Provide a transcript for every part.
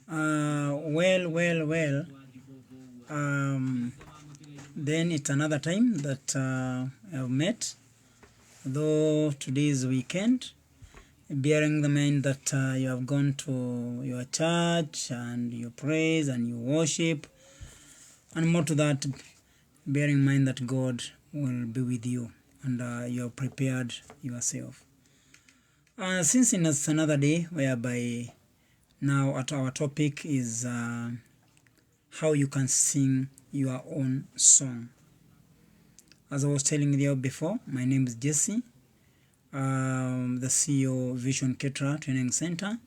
Well. Um, then it's another time that I've met, though today is weekend, bearing the mind that you have gone to your church and you praise and you worship, and more to that, bearing in mind that God will be with you and you have prepared yourself. Since it's another day whereby now at our topic is how you can sing your own song. As I was telling you before, my name is Jesse, the CEO Vision Ketra Training Center,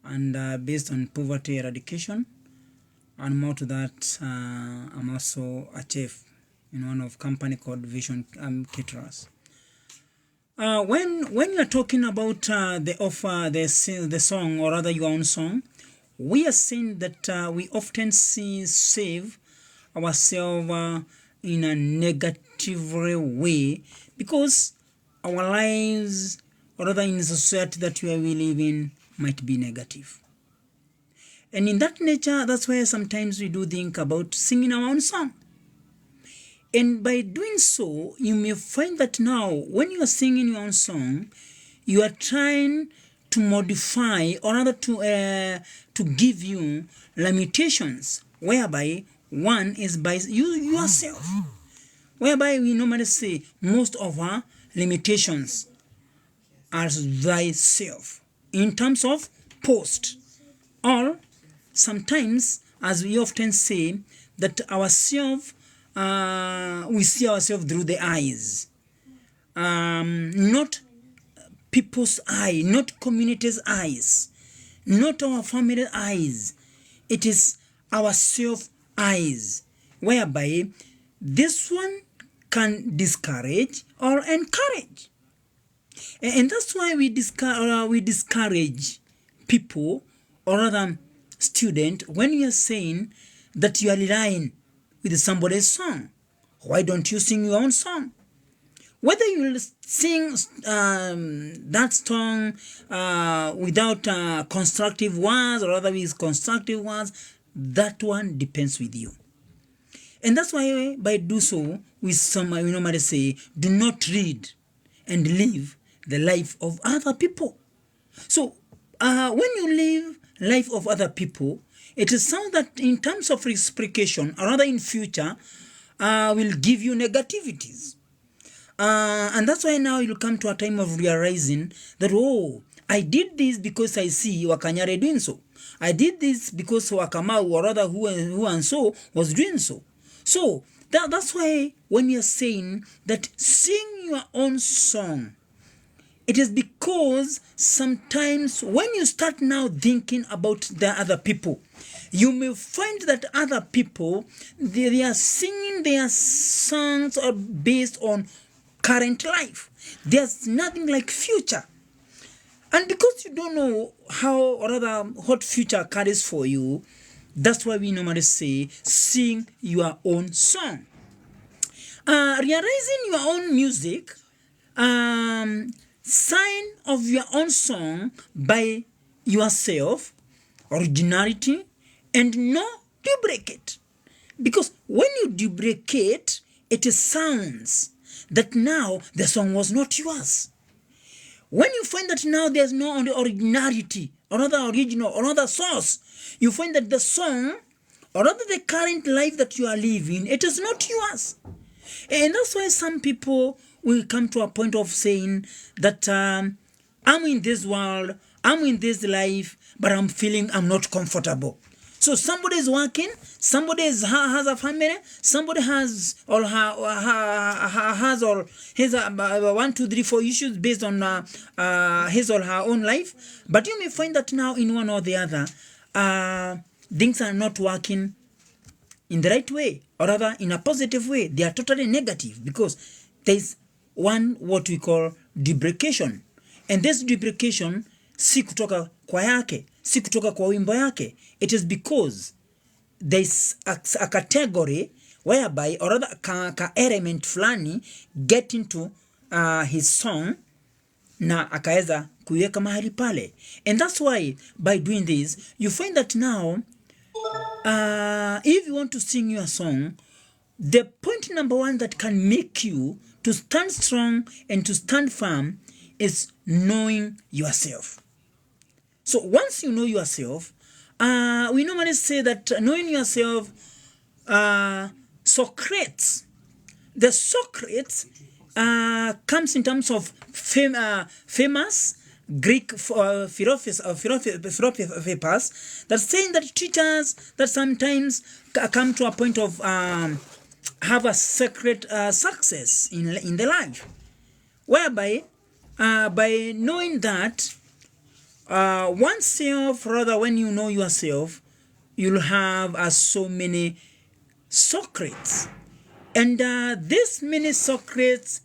and based on poverty eradication, and more to that, I'm also a chef in one of company called Vision Caterers. When you're talking about the song, or rather your own song, we are saying that we often save ourselves in a negative way because our lives, or rather in the society that we live in, might be negative. And in that nature, that's why sometimes we do think about singing our own song. And by doing so, you may find that now, when you are singing your own song, you are trying to modify, or rather to give you limitations, whereby one is by you yourself, whereby we normally say most of our limitations are thyself in terms of post, or sometimes, as we often say, that ourself, we see ourselves through the eyes, not people's eye, not community's eyes, not our family eyes. It is our self eyes, whereby this one can discourage or encourage. And that's why we discourage people, or rather student, when you are saying that you are relying with somebody's song. Why don't you sing your own song? Whether you sing that song without constructive words, or rather with constructive words, that one depends with you. And that's why by do so, we normally say, do not read and live the life of other people. So when you live life of other people, it is something that in terms of reciprocation, or rather in future, will give you negativities. And that's why now you'll come to a time of realizing that, oh, I did this because I see Wakanyare doing so. I did this because Wakamau, or rather who and so, was doing so. So that's why when you're saying that sing your own song, it is because sometimes when you start now thinking about the other people, you may find that other people, they are singing their songs are based on current life. There's nothing like future. And because you don't know how, or rather what future carries for you, that's why we normally say, sing your own song. Realizing your own music, sign of your own song by yourself, originality, and no duplicate. Because when you duplicate, it sounds that now the song was not yours. When you find that now there's no originality, or other original, or other source, you find that the song, or rather the current life that you are living, it is not yours. And that's why some people will come to a point of saying that I'm in this world, I'm in this life, but I'm feeling I'm not comfortable. So somebody is working, somebody has a family, somebody has or has or his 1, 2, 3, 4 issues based on his or her own life. But you may find that now in one or the other, things are not working in the right way, or rather in a positive way. They are totally negative because there's one what we call deprecation, and this deprecation si kutoka kwa yake, si kutoka kwa wimbo yake. It is because there's a category whereby, or rather ka element fulani get into his song, na akaweza kuiweka mahali pale. And that's why by doing this you find that now if you want to sing your song, the point number one that can make you to stand strong and to stand firm is knowing yourself. So once you know yourself, we normally say that knowing yourself, Socrates, the Socrates comes in terms of famous Greek philosophers that saying that teachers that sometimes come to a point of have a secret success in the life, whereby by knowing that oneself, rather when you know yourself, you'll have so many Socrates, and these many Socrates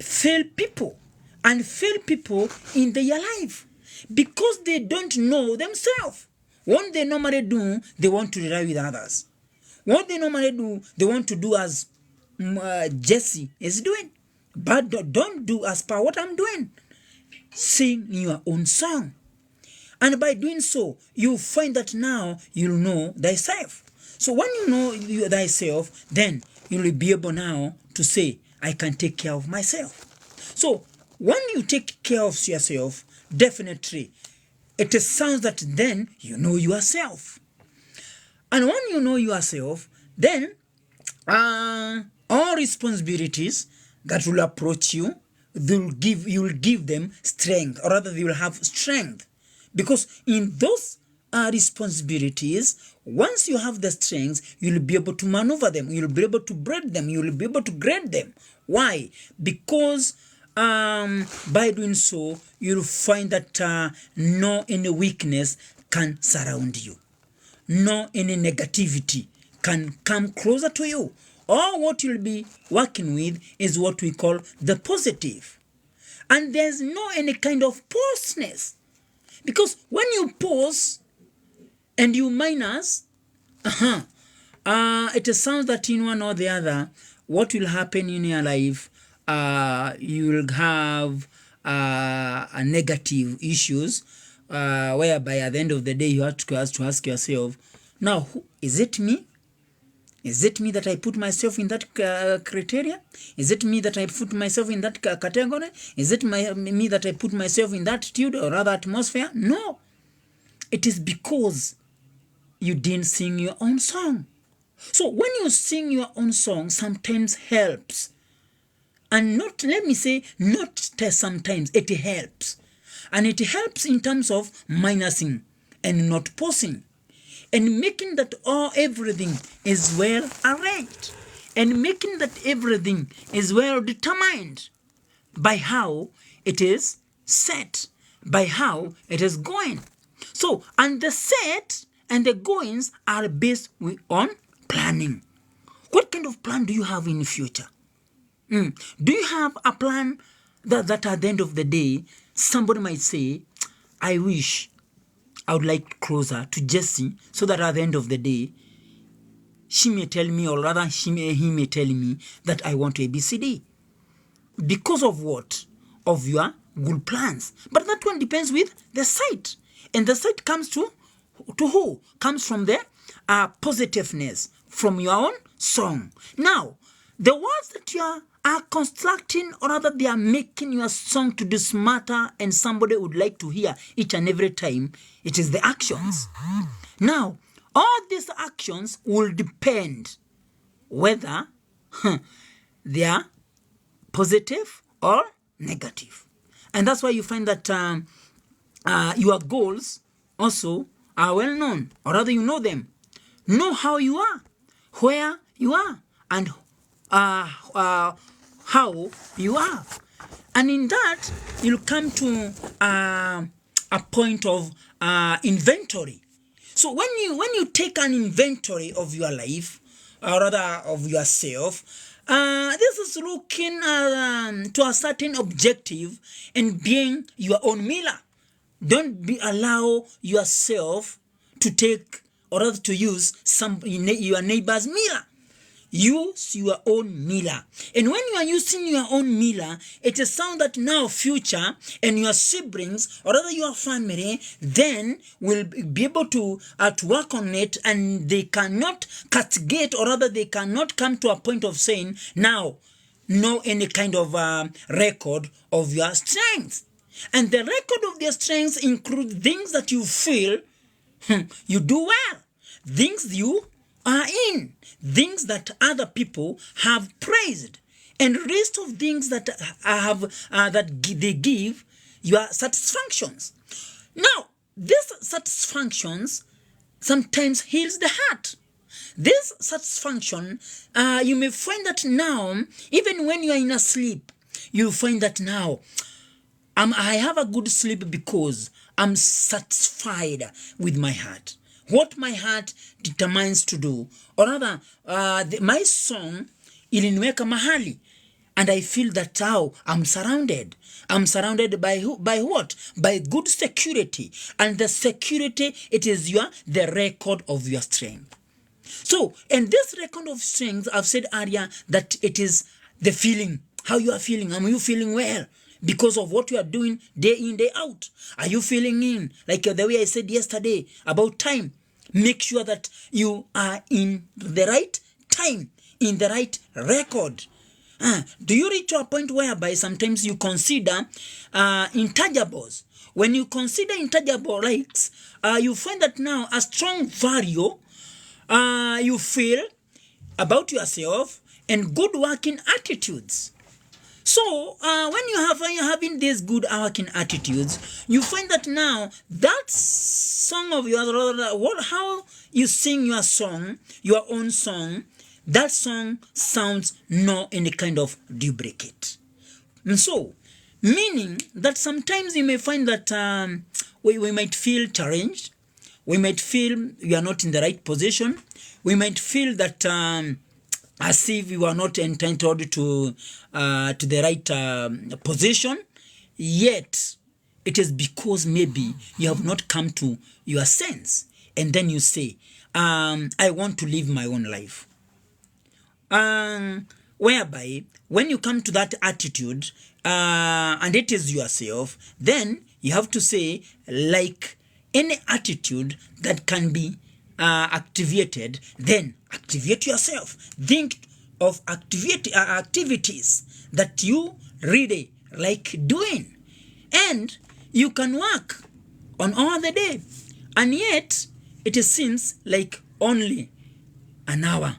fail people and fail people in their life because they don't know themselves. What they normally do, they want to rely with others. What they normally do, they want to do as Jesse is doing, but don't do as per what I'm doing. Sing your own song, and by doing so, you find that now you'll know thyself. So when you know thyself, then you'll be able now to say, I can take care of myself. So when you take care of yourself, definitely it sounds that then you know yourself. And when you know yourself, then all responsibilities that will approach you, you'll give them strength, or rather they will have strength. Because in those responsibilities, once you have the strength, you'll be able to maneuver them, you'll be able to breed them, you'll be able to grade them. Why? Because by doing so, you'll find that no any weakness can surround you. No any negativity can come closer to you. All what you'll be working with is what we call the positive. And there's no any kind of poseness. Because when you pause and you minus, it sounds that in one or the other, what will happen in your life, you will have a negative issues, whereby at the end of the day you have to ask yourself, now, is it me? Is it me that I put myself in that criteria? Is it me that I put myself in that category? Is it me that I put myself in that attitude or rather atmosphere? No. It is because you didn't sing your own song. So when you sing your own song, sometimes helps. And not, let me say, not sometimes, it helps. And it helps in terms of minusing and not pausing. And making that everything is well arranged, and making that everything is well determined by how it is set, by how it is going. So, and the set and the goings are based on planning. What kind of plan do you have in the future? Do you have a plan that at the end of the day, somebody might say, I wish I would like closer to Jesse, so that at the end of the day, she may tell me, or rather he may tell me that I want ABCD. Because of what? Of your good plans. But that one depends with the site. And the site comes to who? Comes from the positiveness, from your own song. Now, the words that you are constructing, or rather they are making your song to do smarter and somebody would like to hear each and every time, it is the actions. Now, all these actions will depend whether they are positive or negative. And that's why you find that your goals also are well known, or rather you know them. Know how you are, where you are, and how you are. And in that, you'll come to a point of inventory. So when you take an inventory of your life, or rather of yourself, this is looking to a certain objective and being your own mirror. Don't allow yourself to take or rather to use your neighbor's mirror. use your own miller. And when you are using your own miller, it is sound that now future and your siblings, or rather your family, then will be able to work on it, and they cannot castigate, or rather they cannot come to a point of saying, now, no any kind of record of your strength. And the record of their strengths include things that you feel you do well, things you are in, things that other people have praised, and list of things that they give your satisfactions. Now, these satisfactions sometimes heals the heart. This satisfaction, you may find that now, even when you are in a sleep, you find that now, I have a good sleep because I'm satisfied with my heart. What my heart determines to do, or rather, my song iliniweka mahali, and I feel that how I'm surrounded. I'm surrounded by who? By what? By good security, and the security, it is the record of your strength. So, and this record of strength, I've said earlier that it is the feeling, how you are feeling. Are you feeling well? Because of what you are doing day in, day out. Are you feeling in? Like the way I said yesterday about time. Make sure that you are in the right time, in the right record. Do you reach to a point whereby sometimes you consider intangibles? When you consider intangible rights, you find that now a strong value you feel about yourself and good working attitudes. So when you're having these good working attitudes, you find that now that song of yours, how you sing your song, your own song, that song sounds no any kind of duplicate. And so, meaning that sometimes you may find that we might feel challenged, we might feel we are not in the right position, we might feel that as if you are not entitled to the right position, yet it is because maybe you have not come to your sense, and then you say, I want to live my own life. Whereby, when you come to that attitude, and it is yourself, then you have to say, like any attitude that can be activated, then activate yourself. Think of activities that you really like doing, and you can work on all the day, and yet it seems like only an hour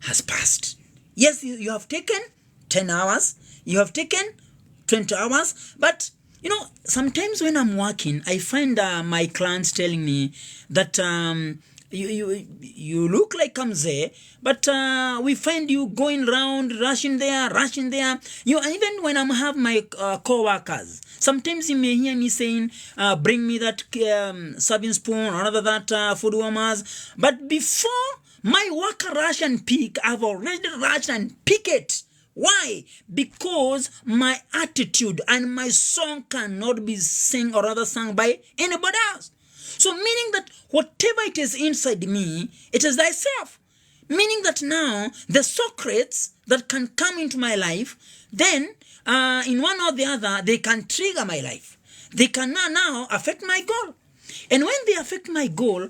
has passed. Yes, you have taken 10 hours, you have taken 20 hours, but sometimes when I'm working, I find my clients telling me that you look like I'm there, but we find you going around, rushing there. Even when I have my co-workers, sometimes you may hear me saying, bring me that serving spoon, or rather that food warmers. But before my worker rush and pick, I've already rushed and pick it. Why? Because my attitude and my song cannot be sung, or rather sung by anybody else. So meaning that whatever it is inside me, it is thyself. Meaning that now the secrets that can come into my life, then in one or the other, they can trigger my life. They can now affect my goal. And when they affect my goal,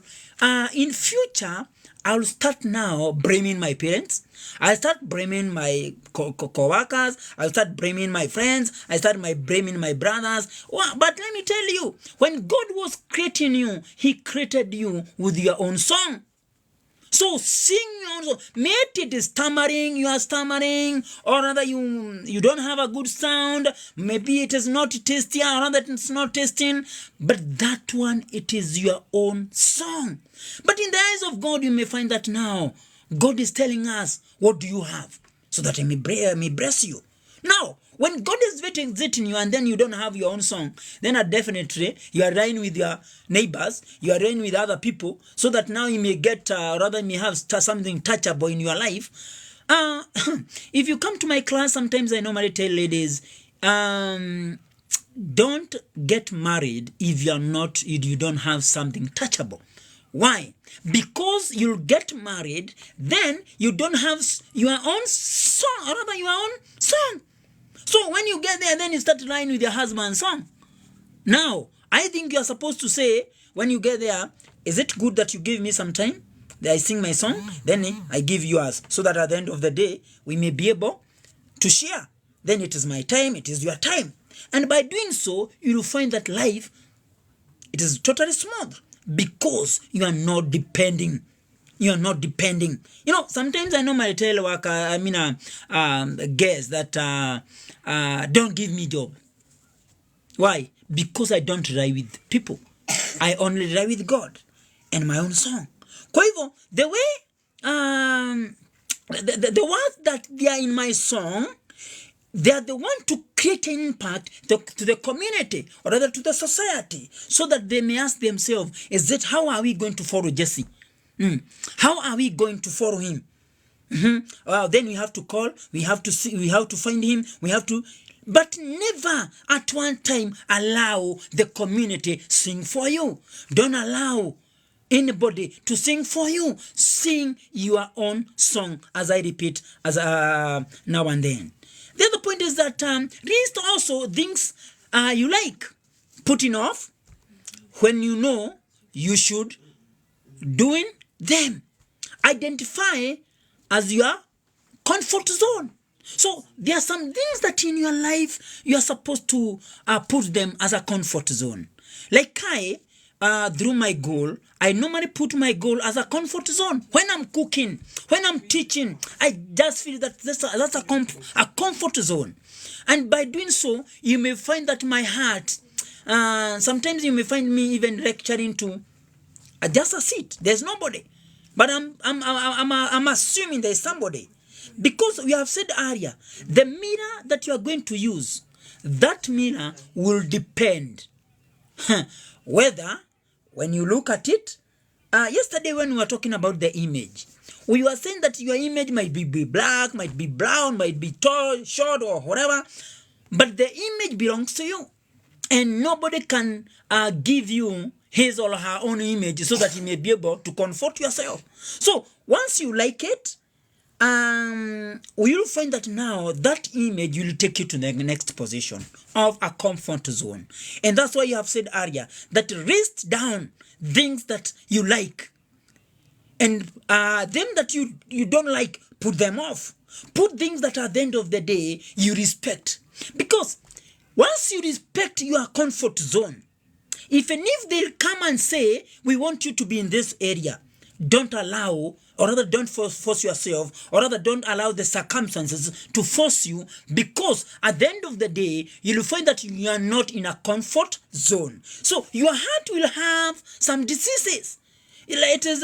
in future, I'll start now blaming my parents. I'll start blaming my co-workers. I'll start blaming my friends. I start blaming my brothers. Well, but let me tell you, when God was creating you, He created you with your own song. So sing your own song. Maybe it is stammering, you are stammering, or rather you don't have a good sound. Maybe it is not tasty, or rather it's not tasting. But that one, it is your own song. But in the eyes of God, you may find that now God is telling us, what do you have? So that I may bless you. Now, when God is visiting you and then you don't have your own song, then definitely you are dying with your neighbors, you are dying with other people, so that now you may get, rather you may have something touchable in your life. If you come to my class, sometimes I normally tell ladies, don't get married if you don't have something touchable. Why? Because you'll get married, then you don't have your own song, or rather your own song. So when you get there, then you start lying with your husband's song. Now, I think you're supposed to say, when you get there, is it good that you give me some time? That I sing my song, then I give yours, so that at the end of the day, we may be able to share. Then it is my time, it is your time. And by doing so, you will find that life, it is totally smooth, because you are not depending. You are not depending. You know, sometimes I normally tell worker, guests that don't give me job. Why? Because I don't rely with people. I only rely with God and my own song. Kwa hivyo, the way the words that they are in my song, they are the one to create an impact to the community, or rather to the society, so that they may ask themselves, is it, how are we going to follow Jesse? How are we going to follow him? Well, then we have to call, we have to see, we have to find him, we have to, but never at one time allow the community sing for you. Don't allow anybody to sing for you. Sing your own song, as I repeat, as now and then. The other point is that list also things you like putting off when you know you should doing them. Identify as your comfort zone. So there are some things that in your life you are supposed to put them as a comfort zone. Like through my goal, I normally put my goal as a comfort zone. When I'm cooking, when I'm teaching, I just feel that that's a comfort zone. And by doing so, you may find that my heart, sometimes you may find me even lecturing to just a seat. There's nobody. But I'm assuming there's somebody. Because we have said earlier, the mirror that you are going to use, that mirror will depend whether, when you look at it, yesterday when we were talking about the image, we were saying that your image might be black, might be brown, might be tall, short, or whatever, but the image belongs to you. And nobody can give you his or her own image so that you may be able to comfort yourself. So once you like it, you'll find that now that image will take you to the next position of a comfort zone. And that's why you have said earlier that write down things that you like, and them that you don't like, put them off. Put things that at the end of the day you respect. Because once you respect your comfort zone, even if they'll come and say, we want you to be in this area, don't allow, or rather don't force yourself, or rather don't allow the circumstances to force you, because at the end of the day, you'll find that you are not in a comfort zone. So your heart will have some diseases. It is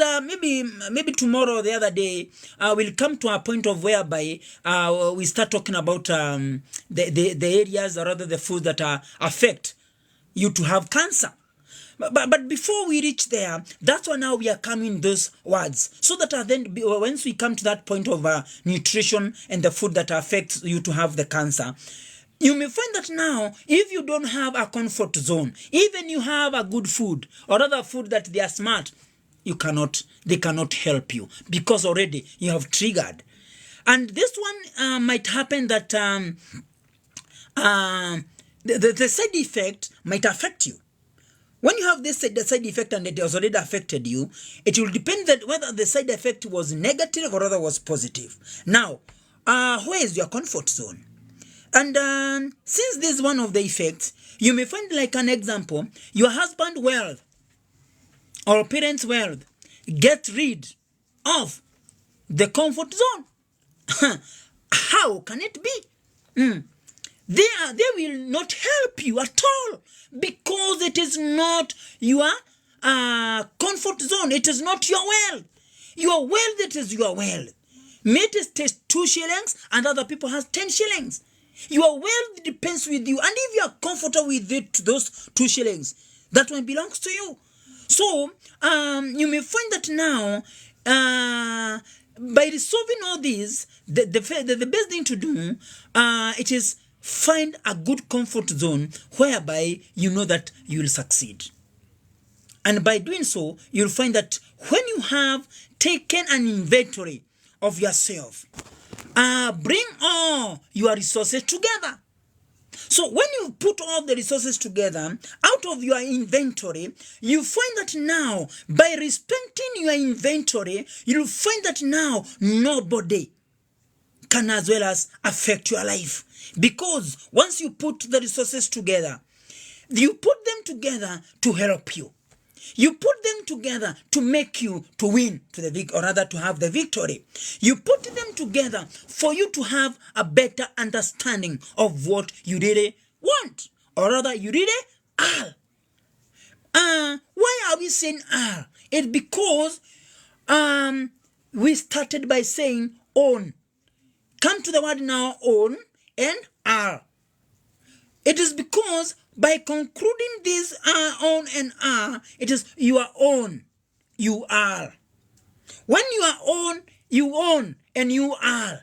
maybe tomorrow or the other day, we'll come to a point of whereby we start talking about the areas, or rather the foods that affect you to have cancer. But before we reach there, that's why now we are coming those words, so that then once we come to that point of nutrition and the food that affects you to have the cancer, you may find that now, if you don't have a comfort zone, even you have a good food or other food that they are smart, they cannot help you, because already you have triggered. And this one might happen that the side effect might affect you. When you have the side effect and it has already affected you, it will depend that whether the side effect was negative or whether was positive. Now, where is your comfort zone? And since this is one of the effects, you may find, like an example, your husband wealth or parents wealth, get rid of the comfort zone. How can it be? They will not help you at all, because it is not your comfort zone. It is not your wealth. Your wealth, it is your wealth. Mate takes 2 shillings and other people has 10 shillings. Your wealth depends with you. And if you are comfortable with it, those 2 shillings, that one belongs to you. So you may find that now, by resolving all these, the best thing to do, it is find a good comfort zone whereby you know that you will succeed. And by doing so, you'll find that when you have taken an inventory of yourself, bring all your resources together. So when you put all the resources together out of your inventory, you find that now, by respecting your inventory, you'll find that now nobody can as well as affect your life. Because once you put the resources together, you put them together to help you. You put them together to make you to win to the or rather to have the victory. You put them together for you to have a better understanding of what you really want, or rather you really are. Why are we saying are? It's because we started by saying own. Come to the word now, own and are. It is because by concluding this own and are, it is you are own, you are. When you are own, you own and you are.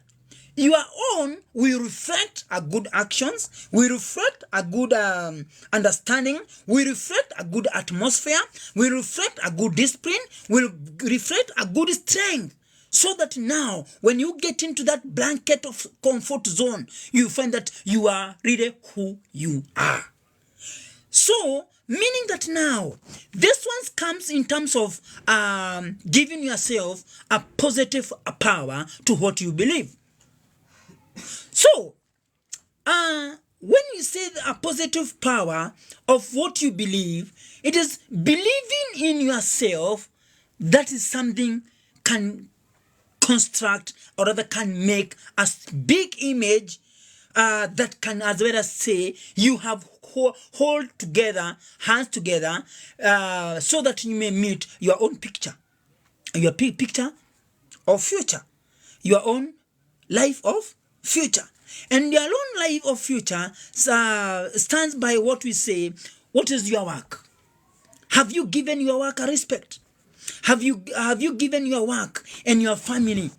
Your own will reflect a good actions, will reflect a good understanding, will reflect a good atmosphere, will reflect a good discipline, will reflect a good strength. So that now, when you get into that blanket of comfort zone, you find that you are really who you are. So, meaning that now, this one comes in terms of giving yourself a positive power to what you believe. So, when you say a positive power of what you believe, it is believing in yourself that is something can construct or rather can make a big image that can as well as say you have hold together, hands together, so that you may meet your own picture, your picture of future, your own life of future. And your own life of future stands by what we say, what is your work? Have you given your work a respect? Have you given your work and your family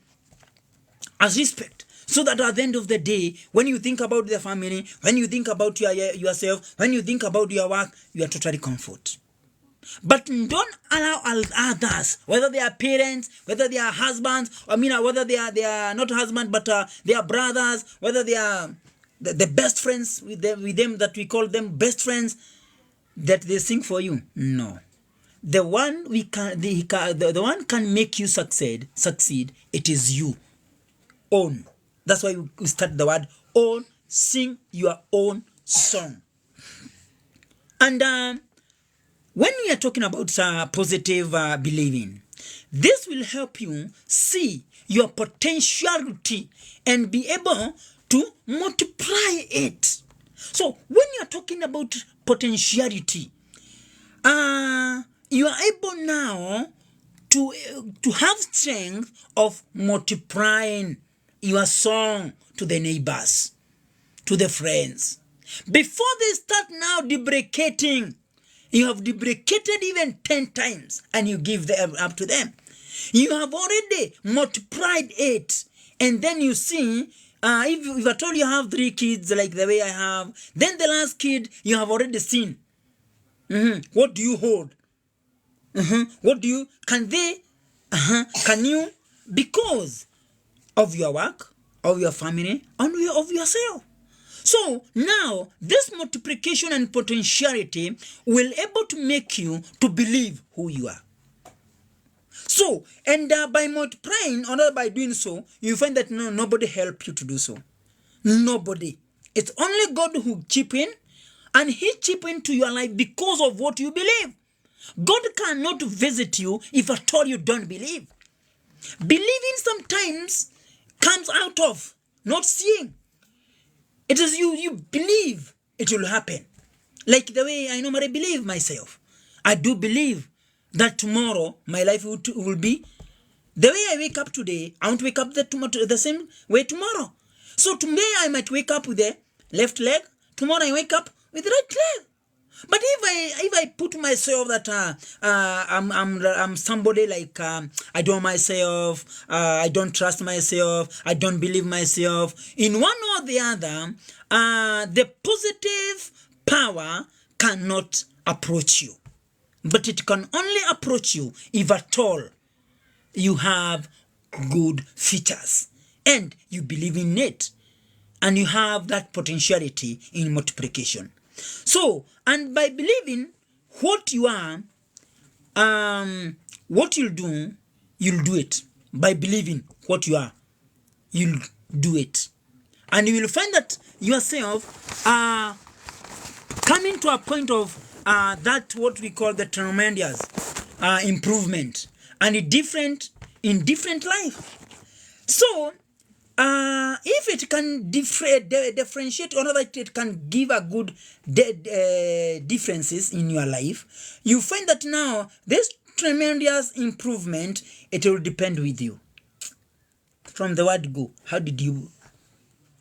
as respect? So that at the end of the day, when you think about the family, when you think about yourself, when you think about your work, you are totally comfort. But don't allow others, whether they are parents, whether they are husbands, whether they are not husbands, but they are brothers, whether they are the best friends with them that we call them best friends, that they sing for you. No. The one the one can make you succeed, it is you. Own. That's why we start the word own. Sing your own song. And when we are talking about positive believing, this will help you see your potentiality and be able to multiply it. So when you are talking about potentiality, you are able now to have strength of multiplying your song to the neighbors, to the friends. Before they start now deprecating, you have deprecated even 10 times and you give them up to them. You have already multiplied it. And then you see, if I told you have 3 kids like the way I have, then the last kid you have already seen. What do you hold? What do you, can you, because of your work, of your family, and of yourself. So now this multiplication and potentiality will able to make you to believe who you are. So, and by multiplying or not by doing so, you find that nobody help you to do so. Nobody. It's only God who chip in, and he chip into your life because of what you believe. God cannot visit you if at all you don't believe. Believing sometimes comes out of not seeing. It is you believe it will happen. Like the way I normally believe myself. I do believe that tomorrow my life will be the way I wake up today. I won't wake up the same way tomorrow. So today I might wake up with the left leg. Tomorrow I wake up with the right leg. But if I put myself that I'm somebody like I don't myself, I don't trust myself, I don't believe myself, in one or the other, the positive power cannot approach you. but it can only approach you if at all you have good features and you believe in it and you have that potentiality in multiplication. So, and by believing what you are, what you'll do it. By believing what you are, you'll do it. And you will find that yourself coming to a point of that what we call the tremendous improvement and in different life. So if it can differentiate, or rather it can give a good differences in your life, you find that now this tremendous improvement, it will depend with you. From the word go, how did you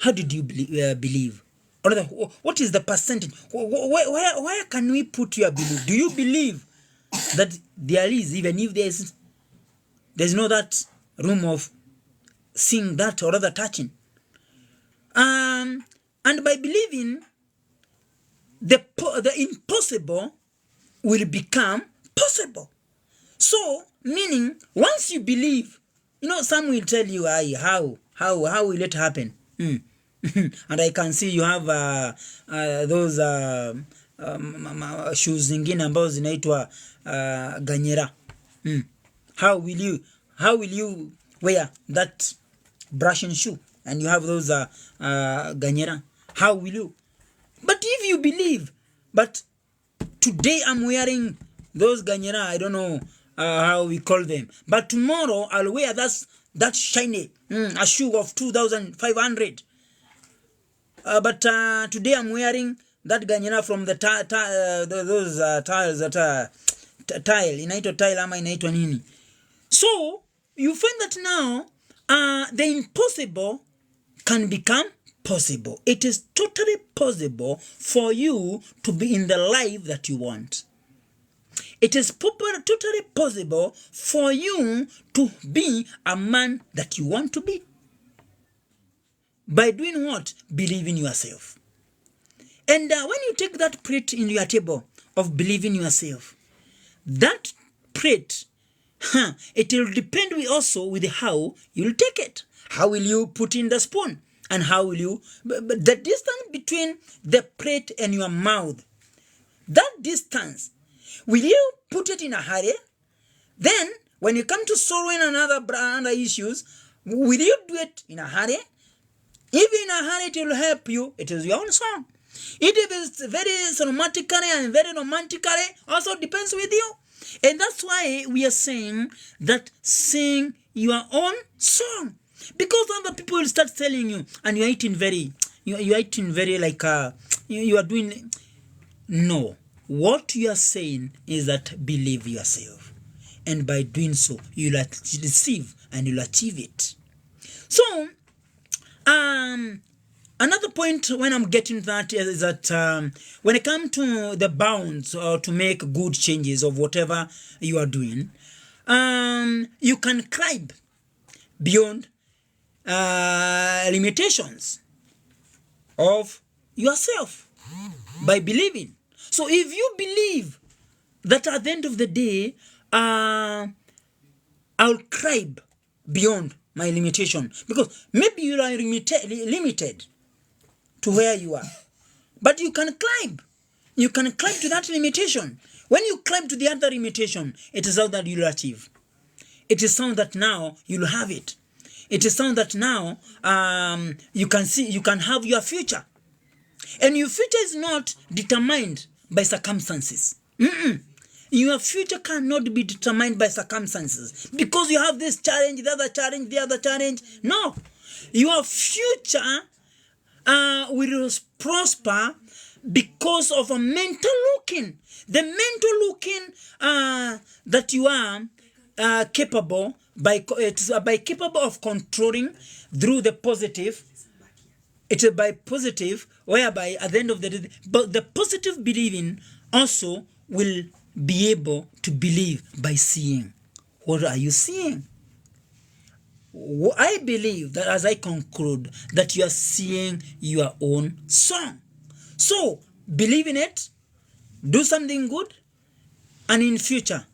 believe? Or rather, what is the percentage? Where can we put your belief? Do you believe that there is, even if there's no that room of seeing that or rather touching? And by believing, the impossible will become possible. So, meaning, once you believe, some will tell you, how will it happen? And I can see you have those shoes zingine ambazo zinaitwa ganyera. How will you wear that brushing shoe and you have those ganyera? How will you? But if you believe, but today I'm wearing those ganyera, I don't know how we call them, but tomorrow I'll wear that shiny a shoe of 2,500. But today I'm wearing that ganyera from the those tiles that tile inaitwa tile ama inaitwa nini. So you find that now the impossible can become possible. It is totally possible for you to be in the life that you want. It is totally possible for you to be a man that you want to be. By doing what? Believing yourself. And when you take that plate in your table of believing yourself, that plate, it will depend also with how you'll take it. How will you put in the spoon? And how will you... But the distance between the plate and your mouth, that distance, will you put it in a hurry? Then, when you come to solving other issues, will you do it in a hurry? If in a hurry, it will help you. It is your own song. If it's very cinematically and very romantically, also depends with you. And that's why we are saying that sing your own song. Because other people will start telling you, and you're eating very like, you are doing... No. What you are saying is that believe yourself. And by doing so, you'll receive and you'll achieve it. So, another point when I'm getting that is that when it comes to the bounds or to make good changes of whatever you are doing, you can climb beyond limitations of yourself by believing. So if you believe that at the end of the day, I'll climb beyond my limitation, because maybe you are limited to where you are, but you can climb. You can climb to that limitation. When you climb to the other limitation, it is how that you'll achieve. It is sound that now you'll have it. It is sound that now you can see, you can have your future. And your future is not determined by circumstances. Your future cannot be determined by circumstances because you have this challenge, the other challenge. No. Your future will prosper because of a mental looking. The mental looking that you are capable by capable of controlling through the positive. It is by positive, whereby at the end of the day, but the positive believing also will be able to believe by seeing. What are you seeing? I believe that as I conclude that you are seeing your own song. So, believe in it, do something good, And in future,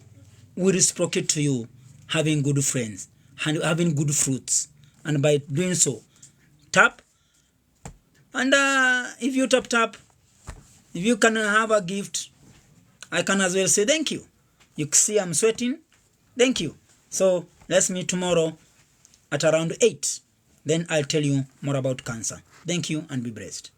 we reciprocate to you having good friends and having good fruits. And by doing so, tap. And if you tap, if you can have a gift, I can as well say thank you. You see I'm sweating. Thank you. So let's meet tomorrow at around 8. Then I'll tell you more about cancer. Thank you and be blessed.